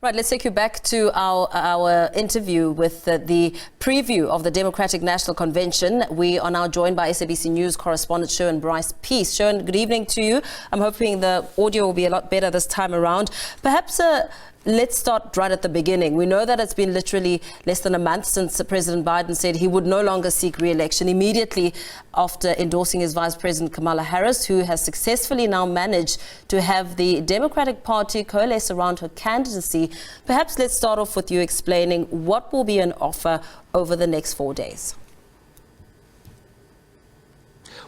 Right, let's take you back to our interview with the preview of the Democratic National Convention. We are now joined by SABC News correspondent Sherwin Bryce-Pease. Sherwin, good evening to you. I'm hoping the audio will be a lot better this time around. Perhaps let's start right at the beginning. We know that it's been literally less than a month since President Biden said he would no longer seek re-election, immediately after endorsing his Vice President Kamala Harris, who has successfully now managed to have the Democratic Party coalesce around her candidacy. Perhaps let's start off with you explaining what will be an offer over the next 4 days.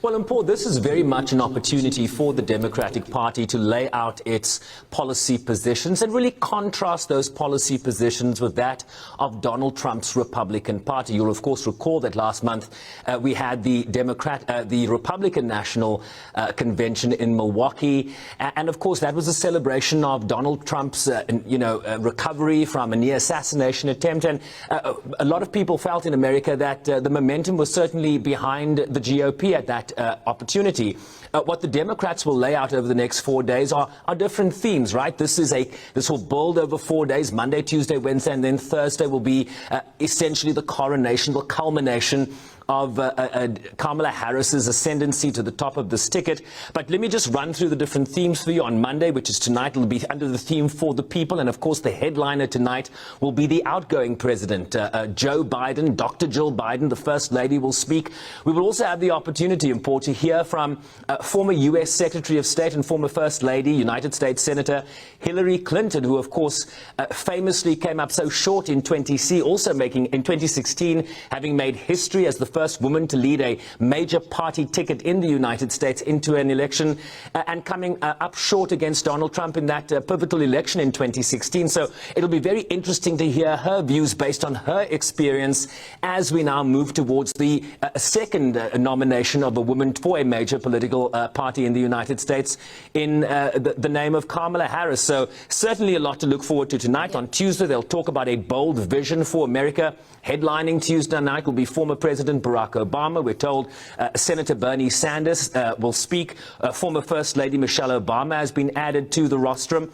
Well, and Paul, this is very much an opportunity for the Democratic Party to lay out its policy positions and really contrast those policy positions with that of Donald Trump's Republican Party. You'll, of course, recall that last month we had the Republican National Convention in Milwaukee. And, of course, that was a celebration of Donald Trump's, recovery from a near assassination attempt. And a lot of people felt in America that the momentum was certainly behind the GOP at that opportunity. What the Democrats will lay out over the next 4 days are different themes, right? This will build over 4 days. Monday, Tuesday, Wednesday, and then Thursday will be essentially the coronation, the culmination of Kamala Harris's ascendancy to the top of this ticket. But let me just run through the different themes for you. On Monday, which is tonight, it'll be under the theme for the people. And of course, the headliner tonight will be the outgoing president, Joe Biden. Dr. Jill Biden, the First Lady, will speak. We will also have the opportunity, Paul, to hear from former U.S. Secretary of State and former First Lady, United States Senator Hillary Clinton, who, of course, famously came up so short in 2016, having made history as the first woman to lead a major party ticket in the United States into an election and coming up short against Donald Trump in that pivotal election in 2016. So it'll be very interesting to hear her views based on her experience as we now move towards the second nomination of a woman for a major political party in the United States in the name of Kamala Harris. So certainly a lot to look forward to tonight. On Tuesday, they'll talk about a bold vision for America. Headlining Tuesday night will be former President Barack Obama. We're told Senator Bernie Sanders will speak. Former First Lady Michelle Obama has been added to the rostrum,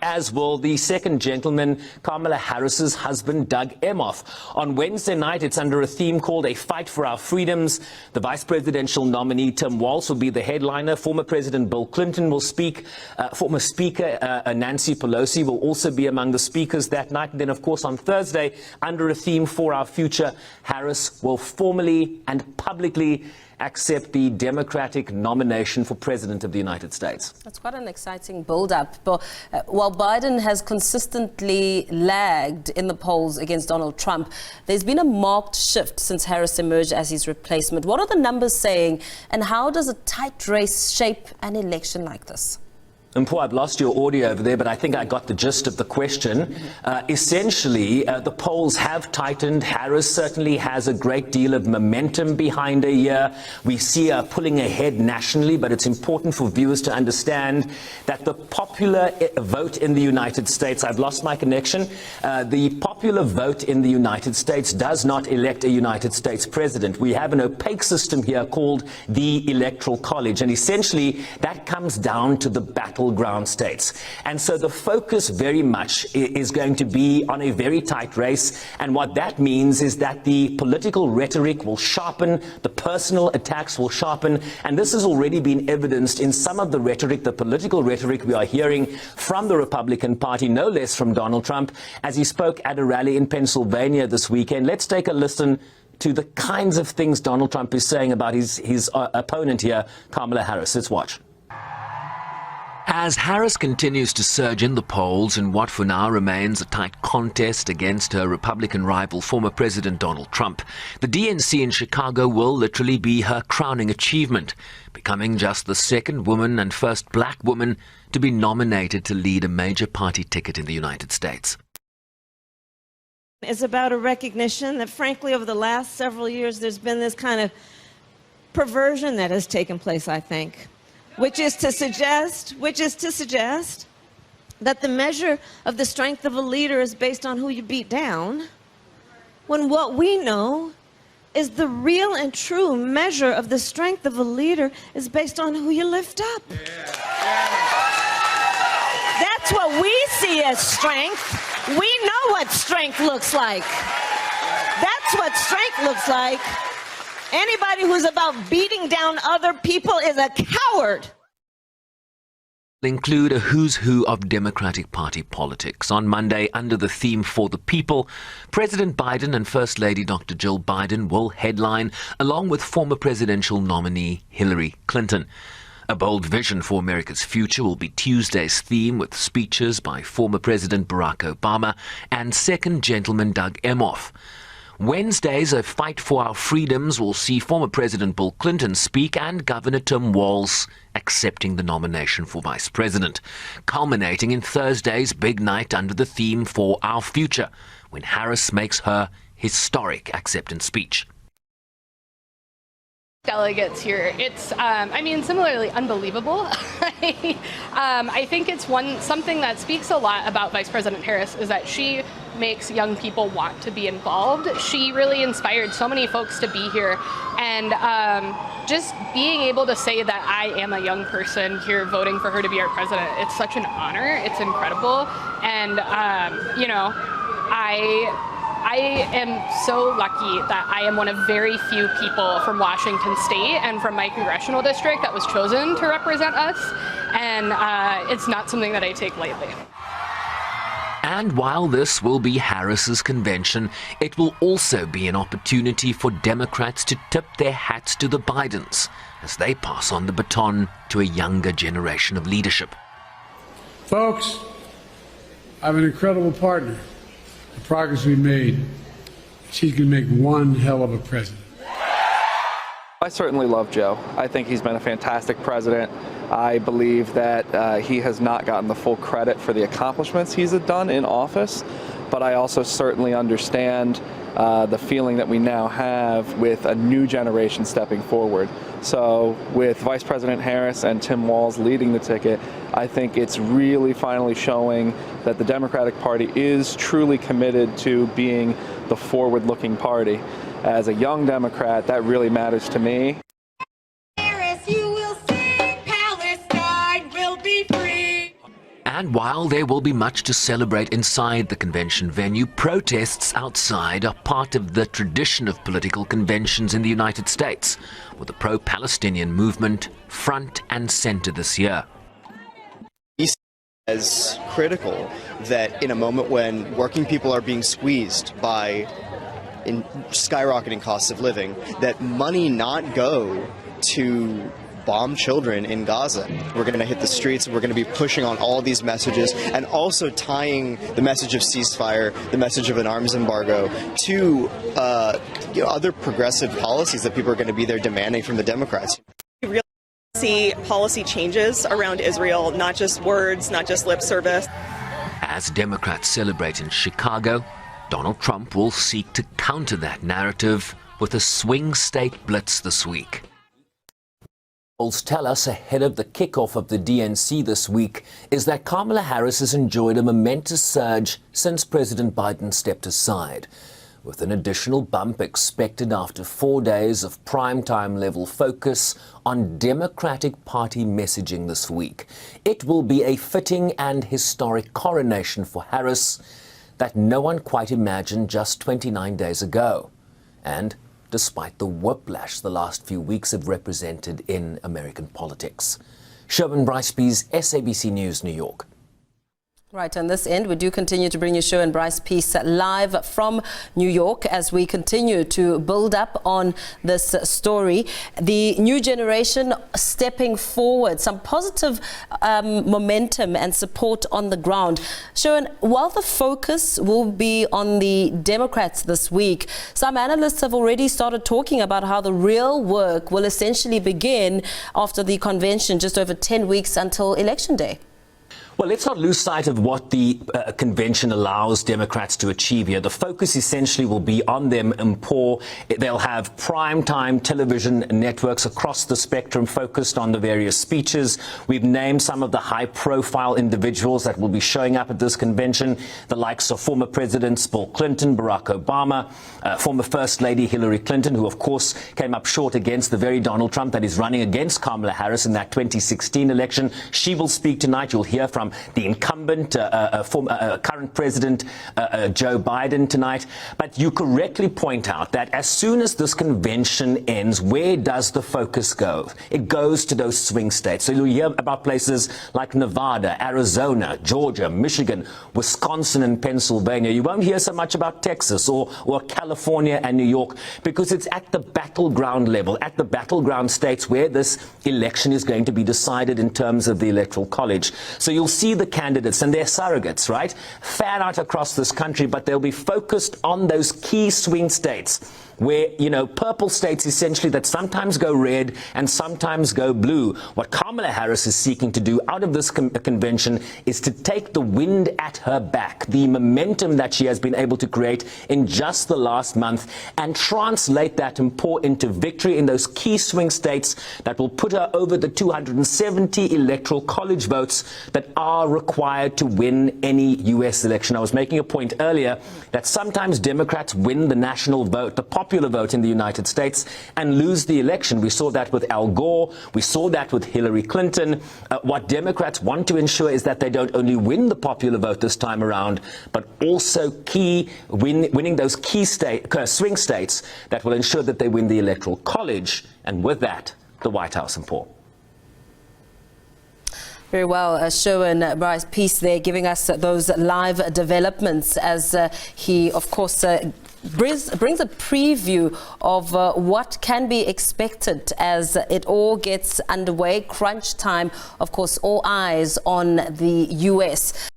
as will the second gentleman, Kamala Harris's husband, Doug Emhoff. On Wednesday night, it's under a theme called A Fight for Our Freedoms. The vice presidential nominee, Tim Walz, will be the headliner. Former President Bill Clinton will speak. Former Speaker Nancy Pelosi will also be among the speakers that night. And then, of course, on Thursday, under a theme for our future, Harris will formally and publicly accept the Democratic nomination for President of the United States. That's quite an exciting build-up. But while Biden has consistently lagged in the polls against Donald Trump, there's been a marked shift since Harris emerged as his replacement. What are the numbers saying, and how does a tight race shape an election like this? And Paul, I've lost your audio over there, but I think I got the gist of the question. Essentially, the polls have tightened. Harris certainly has a great deal of momentum behind her here. We see her pulling ahead nationally, but it's important for viewers to understand that the popular vote in the United States, I've lost my connection, the popular vote in the United States does not elect a United States president. We have an opaque system here called the Electoral College, and essentially that comes down to the Battleground states. And so the focus very much is going to be on a very tight race. And what that means is that the political rhetoric will sharpen, the personal attacks will sharpen. And this has already been evidenced in some of the rhetoric, the political rhetoric we are hearing from the Republican Party, no less from Donald Trump, as he spoke at a rally in Pennsylvania this weekend. Let's take a listen to the kinds of things Donald Trump is saying about his opponent here, Kamala Harris. Let's watch. As Harris continues to surge in the polls in what for now remains a tight contest against her Republican rival, former President Donald Trump, the DNC in Chicago will literally be her crowning achievement, becoming just the second woman and first black woman to be nominated to lead a major party ticket in the United States. It's about a recognition that, frankly, over the last several years, there's been this kind of perversion that has taken place, I think. Which is to suggest that the measure of the strength of a leader is based on who you beat down, when what we know is the real and true measure of the strength of a leader is based on who you lift up. That's what we see see as strength. We know what strength looks like. That's what strength looks like. Anybody who's about beating down other people is a coward. Include a who's who of Democratic Party politics. On Monday, under the theme For the People, President Biden and First Lady Dr. Jill Biden will headline, along with former presidential nominee Hillary Clinton. A bold vision for America's future will be Tuesday's theme, with speeches by former President Barack Obama and Second Gentleman Doug Emhoff. Wednesday's A Fight for Our Freedoms will see former President Bill Clinton speak and Governor Tim Walz accepting the nomination for Vice President, culminating in Thursday's big night under the theme For Our Future, when Harris makes her historic acceptance speech. Delegates here. It's, similarly unbelievable. I think it's something that speaks a lot about Vice President Harris is that she makes young people want to be involved. She really inspired so many folks to be here, and just being able to say that I am a young person here voting for her to be our president, it's such an honor. It's incredible, and I am so lucky that I am one of very few people from Washington State and from my congressional district that was chosen to represent us, and it's not something that I take lightly. And while this will be Harris's convention, it will also be an opportunity for Democrats to tip their hats to the Bidens as they pass on the baton to a younger generation of leadership. Folks, I have an incredible partner. The progress we made, she's going to make one hell of a president. I certainly love Joe. I think he's been a fantastic president. I believe that he has not gotten the full credit for the accomplishments he's done in office, but I also certainly understand the feeling that we now have with a new generation stepping forward. So with Vice President Harris and Tim Walz leading the ticket, I think it's really finally showing that the Democratic Party is truly committed to being the forward-looking party. As a young Democrat, that really matters to me. Harris, you will sing, Palestine will be free. And while there will be much to celebrate inside the convention venue, protests outside are part of the tradition of political conventions in the United States, with the pro-Palestinian movement front and center this year. As critical that in a moment when working people are being squeezed by skyrocketing costs of living, that money not go to bomb children in Gaza. We're going to hit the streets, we're going to be pushing on all these messages, and also tying the message of ceasefire, the message of an arms embargo, to other progressive policies that people are going to be there demanding from the Democrats. We really see policy changes around Israel, not just words, not just lip service. As Democrats celebrate in Chicago, Donald Trump will seek to counter that narrative with a swing state blitz this week. Polls tell us ahead of the kickoff of the DNC this week is that Kamala Harris has enjoyed a momentous surge since President Biden stepped aside, with an additional bump expected after 4 days of primetime level focus on Democratic Party messaging this week. It will be a fitting and historic coronation for Harris that no one quite imagined just 29 days ago. And despite the whiplash the last few weeks have represented in American politics. Sherwin, Bryce-Pease, SABC News, New York. Right, on this end, we do continue to bring you Sherwin, Bryce-Pease live from New York as we continue to build up on this story. The new generation stepping forward, some positive momentum and support on the ground. Sherwin, while the focus will be on the Democrats this week, some analysts have already started talking about how the real work will essentially begin after the convention, just over 10 weeks until Election Day. Well, let's not lose sight of what the convention allows Democrats to achieve here. The focus essentially will be on them and poor. They'll have prime-time television networks across the spectrum focused on the various speeches. We've named some of the high-profile individuals that will be showing up at this convention, the likes of former Presidents Bill Clinton, Barack Obama, former First Lady Hillary Clinton, who, of course, came up short against the very Donald Trump that is running against Kamala Harris in that 2016 election. She will speak tonight. You'll hear from from the incumbent, current president, Joe Biden tonight. But you correctly point out that as soon as this convention ends, where does the focus go? It goes to those swing states. So you'll hear about places like Nevada, Arizona, Georgia, Michigan, Wisconsin and Pennsylvania. You won't hear so much about Texas or California and New York, because it's at the battleground level, at the battleground states where this election is going to be decided in terms of the Electoral College. So you'll see the candidates and their surrogates, right, fan out across this country, but they'll be focused on those key swing states where, you know, purple states essentially that sometimes go red and sometimes go blue. What Kamala Harris is seeking to do out of this convention is to take the wind at her back, the momentum that she has been able to create in just the last month, and translate that and pour into victory in those key swing states that will put her over the 270 electoral college votes that are required to win any U.S. election. I was making a point earlier that sometimes Democrats win the national vote, the popular vote in the United States, and lose the election. We saw that with Al Gore. We saw that with Hillary Clinton. What Democrats want to ensure is that they don't only win the popular vote this time around, but also winning those key swing states that will ensure that they win the Electoral College, and with that, the White House and Paul. Very well, Sherwin, Bryce-Pease there giving us those live developments as he, of course, brings a preview of what can be expected as it all gets underway. Crunch time, of course, all eyes on the U.S.